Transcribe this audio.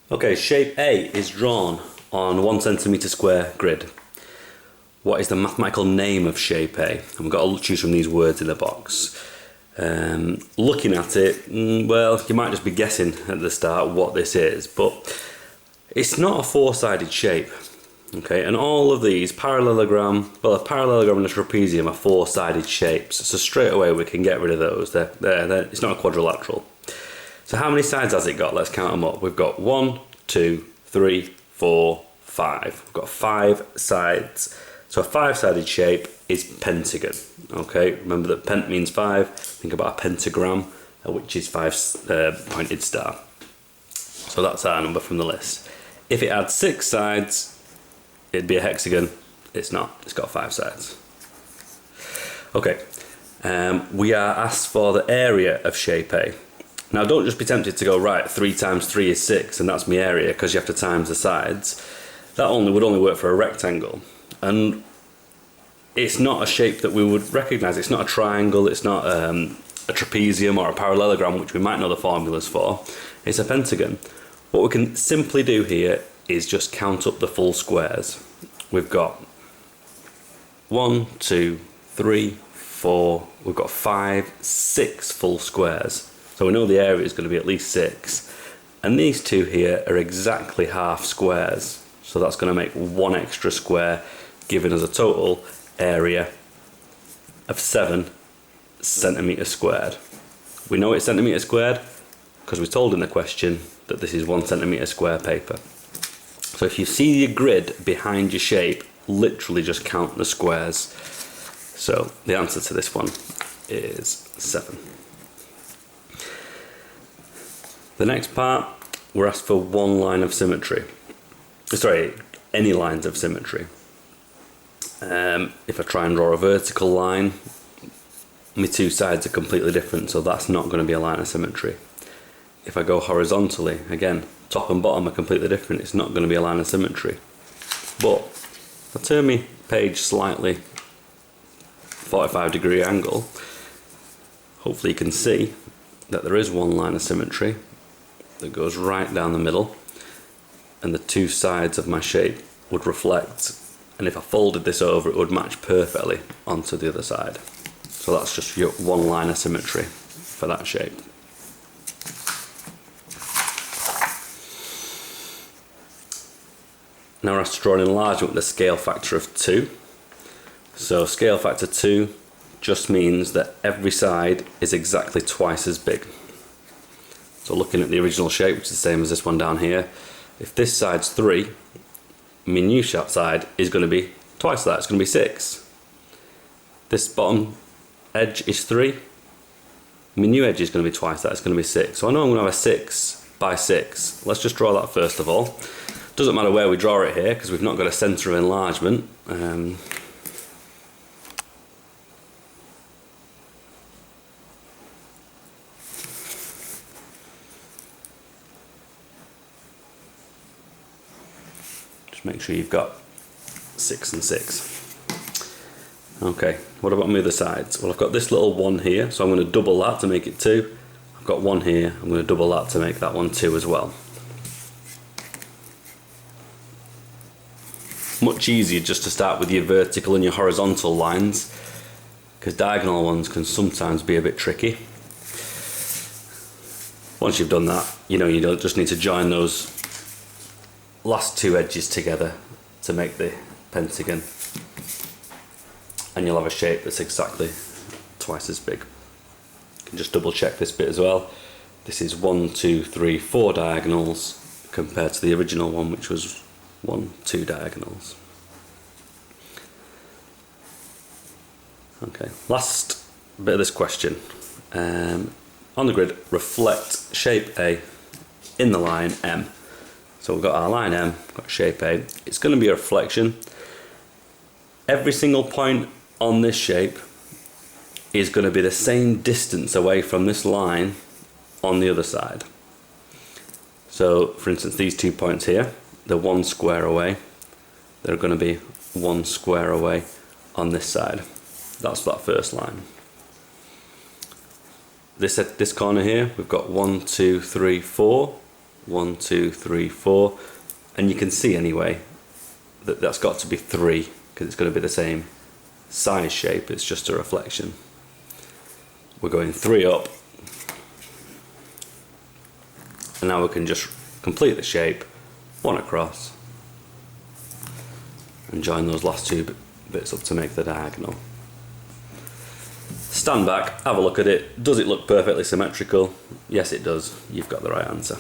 Okay, shape A is drawn on 1 centimetre square grid. What is the mathematical name of shape A? And we've got to choose from these words in the box. Looking at it, well, you might just be guessing at the start what this is, but it's not a four-sided shape. Okay, and all of these parallelogram, well, a parallelogram and a trapezium are four-sided shapes, so straight away we can get rid of those. It's not a quadrilateral. So how many sides has it got? Let's count them up. We've got 1, 2, 3, 4, 5. We've got 5 sides. So a 5-sided shape is pentagon. Okay, remember that pent means 5. Think about a pentagram, which is 5 pointed star. So that's our number from the list. If it had 6 sides, it'd be a hexagon. It's not. It's got 5 sides. Okay, we are asked for the area of shape A. Now don't just be tempted to go, right, 3 times 3 is 6 and that's my area, because you have to times the sides. That would only work for a rectangle. And it's not a shape that we would recognise. It's not a triangle, it's not a trapezium or a parallelogram, which we might know the formulas for. It's a pentagon. What we can simply do here is just count up the full squares. We've got 1, 2, 3, 4, we've got 5, 6 full squares. So we know the area is going to be at least 6. And these two here are exactly half squares. So that's going to make 1 extra square, giving us a total area of 7 centimetres squared. We know it's centimetres squared because we're told in the question that this is 1 centimetre square paper. So if you see your grid behind your shape, literally just count the squares. So the answer to this one is 7. The next part, we're asked for one line of symmetry. Sorry, any lines of symmetry. If I try and draw a vertical line, my 2 sides are completely different, so that's not going to be a line of symmetry. If I go horizontally, again, top and bottom are completely different, it's not going to be a line of symmetry. But if I turn my page slightly 45-degree angle, hopefully you can see that there is one line of symmetry that goes right down the middle, and the 2 sides of my shape would reflect, and if I folded this over it would match perfectly onto the other side. So that's just your one line of symmetry for that shape. Now we're asked to draw an enlargement with a scale factor of 2. So scale factor 2 just means that every side is exactly twice as big. So looking at the original shape, which is the same as this one down here, if this side's 3, my new side is going to be twice that, it's going to be 6. This bottom edge is 3, my new edge is going to be twice that, it's going to be 6. So I know I'm going to have a 6 by 6. Let's just draw that first of all. Doesn't matter where we draw it here, because we've not got a centre of enlargement. Make sure you've got 6 and 6. Okay, what about my other sides? Well, I've got this little 1 here, so I'm going to double that to make it 2. I've got 1 here, I'm going to double that to make that one 2 as well. Much easier just to start with your vertical and your horizontal lines, because diagonal ones can sometimes be a bit tricky. Once you've done that, you know you don't just need to join those last 2 edges together to make the pentagon, and you'll have a shape that's exactly twice as big. You can just double check this bit as well. This is 1, 2, 3, 4 diagonals compared to the original one, which was 1, 2 diagonals. Okay, last bit of this question. On the grid, reflect shape A in the line M. So we've got our line M, got shape A. It's going to be a reflection. Every single point on this shape is going to be the same distance away from this line on the other side. So for instance, these 2 points here, they're 1 square away. They're going to be 1 square away on this side. That's that first line. This corner here, we've got 1, 2, 3, 4. 1, 2, 3, 4, and you can see anyway that that's got to be 3 because it's going to be the same size shape, it's just a reflection. We're going 3 up, and now we can just complete the shape, 1 across, and join those last 2 bits up to make the diagonal. Stand back, have a look at it. Does it look perfectly symmetrical? Yes, it does. You've got the right answer.